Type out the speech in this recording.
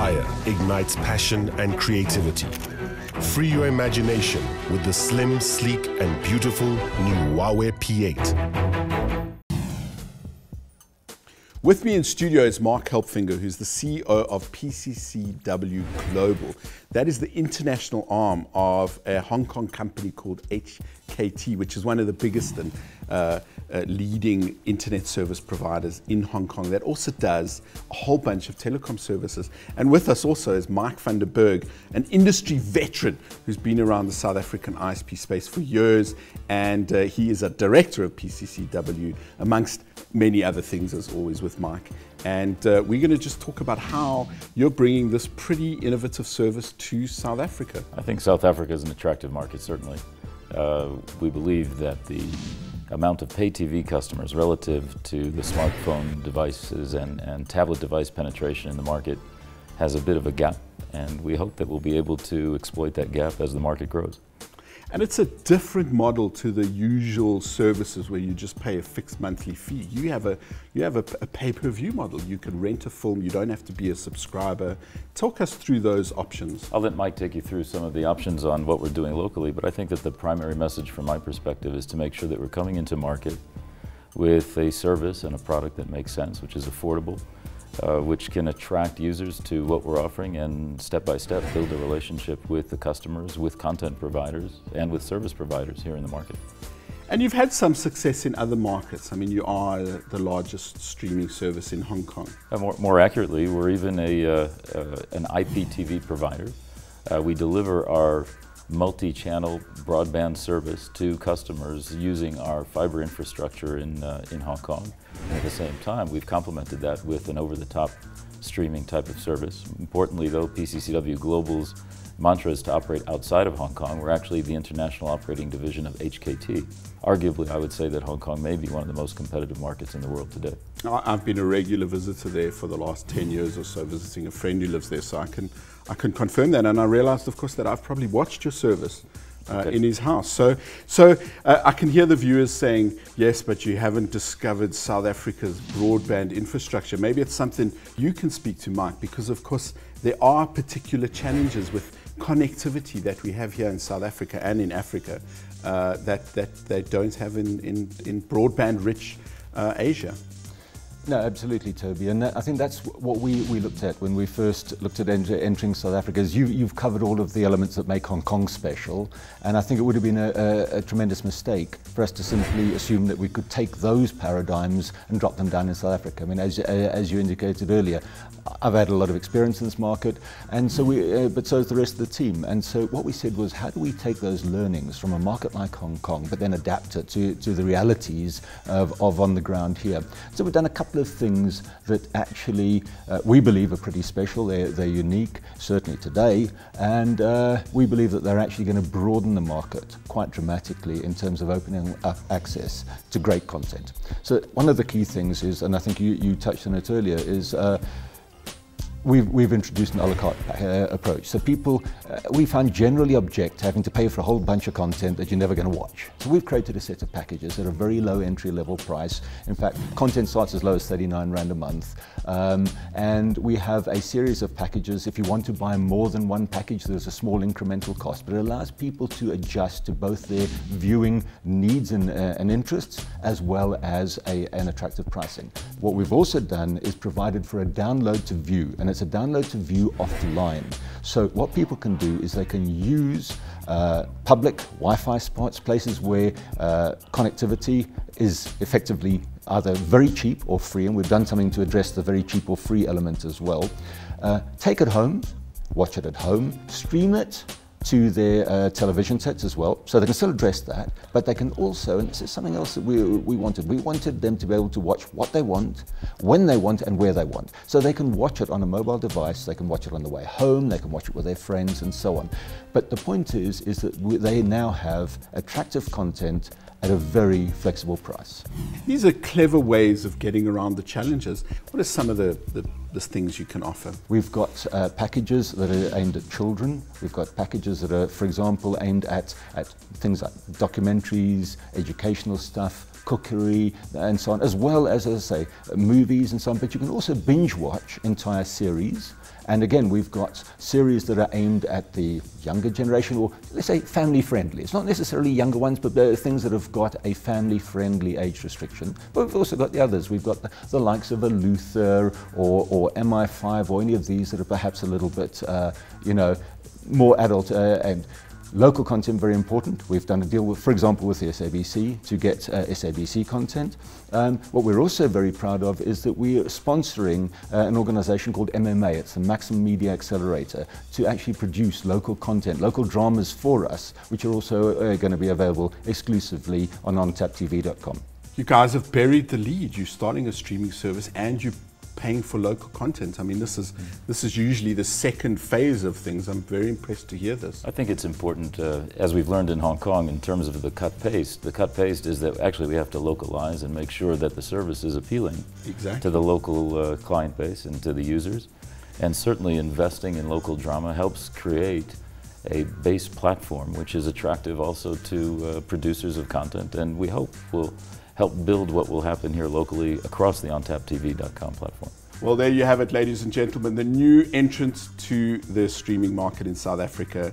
fire ignites passion and creativity. Free your imagination with the slim, sleek, and beautiful new Huawei P8. With me in studio is Marc Halbfinger, who's the CEO of PCCW Global. That is the international arm of a Hong Kong company called HKT, which is one of the biggest and leading internet service providers in Hong Kong. That also does a whole bunch of telecom services. And with us also is Mike van der Bergh, an industry veteran who's been around the South African ISP space for years. And he is a director of PCCW, amongst many other things, as always with Mike. And we're going to just talk about how you're bringing this pretty innovative service to South Africa. I think South Africa is an attractive market, certainly. We believe that the amount of pay TV customers relative to the smartphone devices and tablet device penetration in the market has a bit of a gap, and we hope that we'll be able to exploit that gap as the market grows. And it's a different model to the usual services where you just pay a fixed monthly fee. You have a pay-per-view model. You can rent a film. You don't have to be a subscriber. Talk us through those options. I'll let Mike take you through some of the options on what we're doing locally, but I think that the primary message from my perspective is to make sure that we're coming into market with a service and a product that makes sense, which is affordable, which can attract users to what we're offering, and step by step build a relationship with the customers, with content providers, and with service providers here in the market. And you've had some success in other markets. I mean, you are the largest streaming service in Hong Kong. More accurately, we're even an IPTV provider. We deliver our multi-channel broadband service to customers using our fiber infrastructure in Hong Kong. And at the same time, we've complemented that with an over-the-top streaming type of service. Importantly though, PCCW Global's mantra is to operate outside of Hong Kong. We're actually the international operating division of HKT. Arguably, I would say that Hong Kong may be one of the most competitive markets in the world today. I've been a regular visitor there for the last 10 years or so, visiting a friend who lives there, so I can confirm that. And I realized, of course, that I've probably watched your service in his house. So I can hear the viewers saying, yes, but you haven't discovered South Africa's broadband infrastructure. Maybe it's something you can speak to, Mike, because of course there are particular challenges with connectivity that we have here in South Africa and in Africa that they don't have in broadband-rich Asia. No, absolutely, Toby, and I think that's what we looked at when we first looked at entering South Africa. Is you've covered all of the elements that make Hong Kong special, and I think it would have been a tremendous mistake for us to simply assume that we could take those paradigms and drop them down in South Africa. I mean, as you indicated earlier, I've had a lot of experience in this market, and so but so has the rest of the team. And so what we said was, how do we take those learnings from a market like Hong Kong, but then adapt it to the realities of on the ground here? So we've done a couple of things that actually we believe are pretty special. They're unique, certainly today, and we believe that they're actually going to broaden the market quite dramatically in terms of opening up access to great content. So one of the key things is, and I think you touched on it earlier, is We've introduced an a la carte approach. So people, we find, generally object to having to pay for a whole bunch of content that you're never going to watch. So we've created a set of packages at a very low entry level price. In fact, content starts as low as 39 Rand a month. And we have a series of packages. If you want to buy more than one package, there's a small incremental cost, but it allows people to adjust to both their viewing needs and interests, as well as an attractive pricing. What we've also done is provided for a download to view, and it's a download to view offline. So what people can do is they can use public Wi-Fi spots, places where connectivity is effectively either very cheap or free, and we've done something to address the very cheap or free element as well. Take it home, watch it at home, stream it to their television sets as well, so they can still address that, but they can also, and this is something else that we wanted them to be able to watch what they want, when they want, and where they want. So they can watch it on a mobile device, they can watch it on the way home, they can watch it with their friends, and so on. But the point is that they now have attractive content at a very flexible price. These are clever ways of getting around the challenges. What are some of the things you can offer? We've got packages that are aimed at children. We've got packages that are, for example, aimed at things like documentaries, educational stuff, cookery and so on, as well as I say, movies and so on, but you can also binge watch entire series. And again, we've got series that are aimed at the younger generation, or let's say family friendly. It's not necessarily younger ones, but they're things that have got a family friendly age restriction. But we've also got the others. We've got the likes of a Luther or MI5 or any of these that are perhaps a little bit, more adult and local content, very important. We've done a deal with, for example, with the SABC to get SABC content. What we're also very proud of is that we are sponsoring an organisation called MMA. It's the Maximum Media Accelerator, to actually produce local content, local dramas for us, which are also going to be available exclusively on ontaptv.com. You guys have buried the lead. You're starting a streaming service and you're paying for local content. I mean, this is usually the second phase of things. I'm very impressed to hear this. I think it's important, as we've learned in Hong Kong in terms of the cut paste. The cut paste is that actually we have to localize and make sure that the service is appealing to the local client base and to the users. And certainly investing in local drama helps create a base platform which is attractive also to producers of content, and we hope will help build what will happen here locally across the ontaptv.com platform. Well, there you have it, ladies and gentlemen, the new entrant to the streaming market in South Africa.